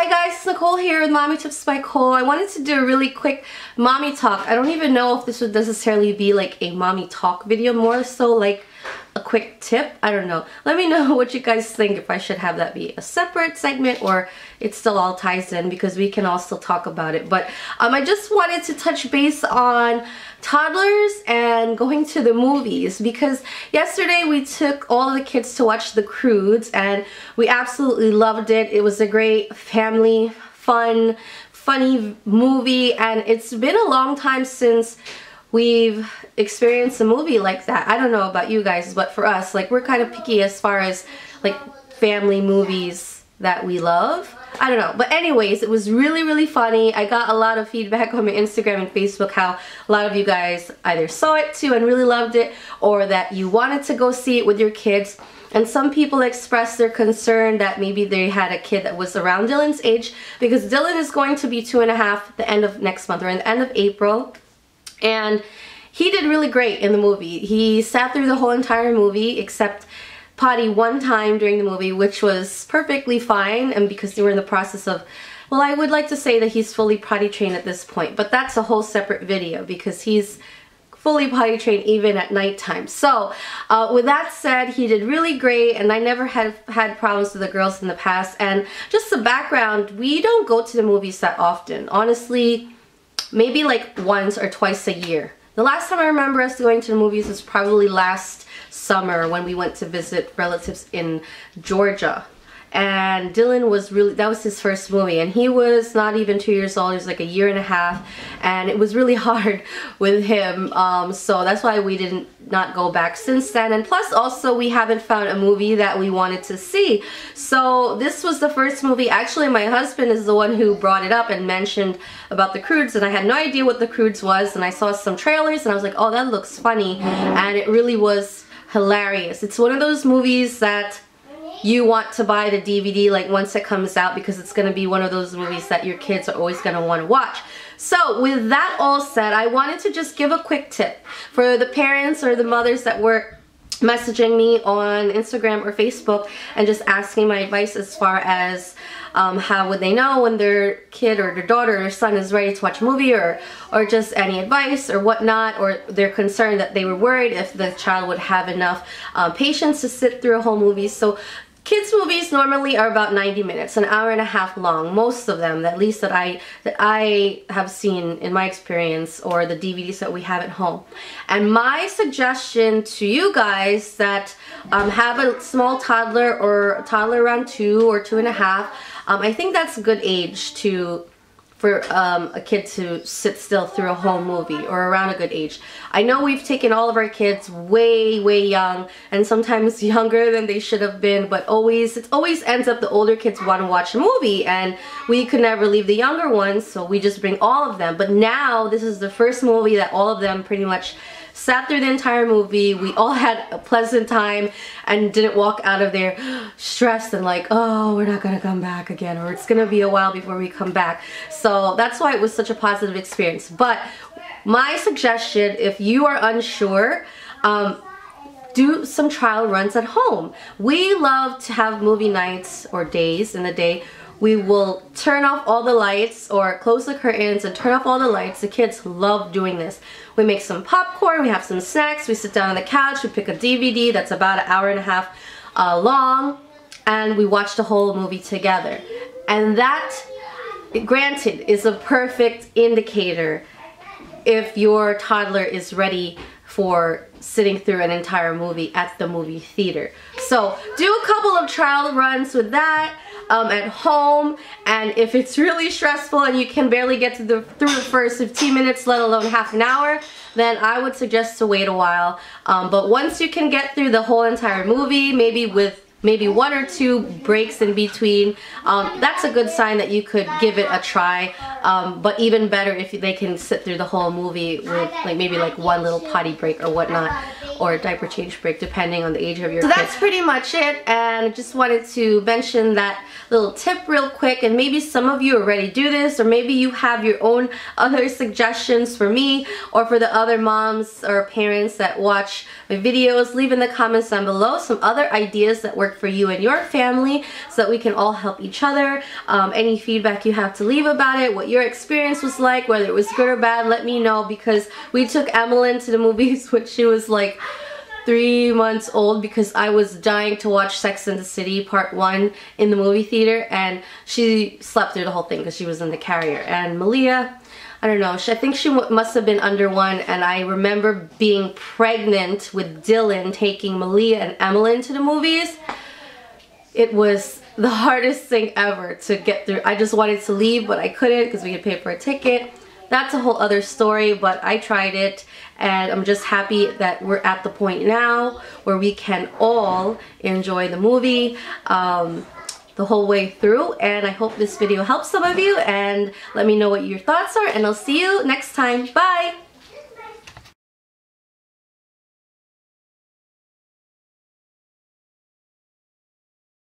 Hi guys, it's Nicole here with Mommy Tips by Cole. I wanted to do a really quick mommy talk. I don't even know if this would necessarily be like a mommy talk video, more so like a quick tip. I don't know. Let me know what you guys think, if I should have that be a separate segment or it still all ties in, because we can all still talk about it. But I just wanted to touch base on toddlers and going to the movies, because yesterday we took all of the kids to watch The Croods and we absolutely loved it. It was a great family, fun, funny movie, and it's been a long time since we've experienced a movie like that. I don't know about you guys, but for us, like, we're kind of picky as far as like family movies that we love. I don't know, but anyways, it was really funny. I got a lot of feedback on my Instagram and Facebook how a lot of you guys either saw it too and really loved it, or that you wanted to go see it with your kids. And some people expressed their concern that maybe they had a kid that was around Dylan's age, because Dylan is going to be 2.5 at the end of next month, or in the end of April. And he did really great in the movie. He sat through the whole entire movie except potty one time during the movie, which was perfectly fine, and because they were in the process of, well, I would like to say that he's fully potty trained at this point, but that's a whole separate video because he's fully potty trained even at nighttime. So with that said, he did really great, and I never had problems with the girls in the past. And just the background, we don't go to the movies that often. Honestly, maybe like once or twice a year. The last time I remember us going to the movies was probably last summer when we went to visit relatives in Georgia. And Dylan was that was his first movie, and he was not even 2 years old. He was like 1.5 years, and it was really hard with him. So that's why we did not go back since then. And plus also we haven't found a movie that we wanted to see. So this was the first movie. Actually, my husband is the one who brought it up and mentioned about The Croods, and I had no idea what The Croods was, and I saw some trailers and I was like, oh, that looks funny, and it really was hilarious. It's one of those movies that you want to buy the DVD like once it comes out, because it's going to be one of those movies that your kids are always going to want to watch. So with that all said, I wanted to just give a quick tip for the parents or the mothers that were messaging me on Instagram or Facebook and just asking my advice as far as how would they know when their kid or their daughter or son is ready to watch a movie, or just any advice or whatnot, or they're concerned that they were worried if the child would have enough patience to sit through a whole movie. So kids movies normally are about 90 minutes, an hour and a half long, most of them, at least that I have seen in my experience, or the DVDs that we have at home. And my suggestion to you guys that have a small toddler, or a toddler around 2 or 2.5, I think that's a good age for a kid to sit still through a whole movie, or around a good age. I know we've taken all of our kids way young, and sometimes younger than they should have been, but it always ends up the older kids want to watch a movie, and we could never leave the younger ones, so we just bring all of them. But now this is the first movie that all of them pretty much sat through the entire movie. We all had a pleasant time and didn't walk out of there stressed and like, oh, we're not gonna come back again, or it's gonna be a while before we come back. So that's why it was such a positive experience. But my suggestion, if you are unsure, do some trial runs at home. We love to have movie nights or days in the day. We will turn off all the lights or close the curtains and turn off all the lights. The kids love doing this. We make some popcorn, we have some snacks, we sit down on the couch, we pick a DVD that's about 1.5 hours long, and we watch the whole movie together. And that, granted, is a perfect indicator if your toddler is ready for sitting through an entire movie at the movie theater. So do a couple of trial runs with that at home, and if it's really stressful and you can barely get through the first 15 minutes, let alone half an hour, then I would suggest to wait a while. But once you can get through the whole entire movie, maybe with 1 or 2 breaks in between, that's a good sign that you could give it a try. But even better if they can sit through the whole movie with maybe one little potty break or whatnot. or diaper change break depending on the age of your kid. So that's pretty much it, and I just wanted to mention that little tip real quick, and maybe some of you already do this, or maybe you have your own other suggestions for me or for the other moms or parents that watch my videos. Leave in the comments down below some other ideas that work for you and your family so that we can all help each other. Any feedback you have to leave about it, what your experience was like, whether it was good or bad, let me know, because we took Emmeline to the movies when she was like 3 months old because I was dying to watch Sex and the City Part 1 in the movie theater, and she slept through the whole thing because she was in the carrier. And Malia, I don't know, I think she must have been under 1, and I remember being pregnant with Dylan taking Malia and Emmeline to the movies. It was the hardest thing ever to get through. I just wanted to leave, but I couldn't because we had paid for a ticket. That's a whole other story, but I tried it, and I'm just happy that we're at the point now where we can all enjoy the movie the whole way through. And I hope this video helps some of you, and let me know what your thoughts are, and I'll see you next time. Bye!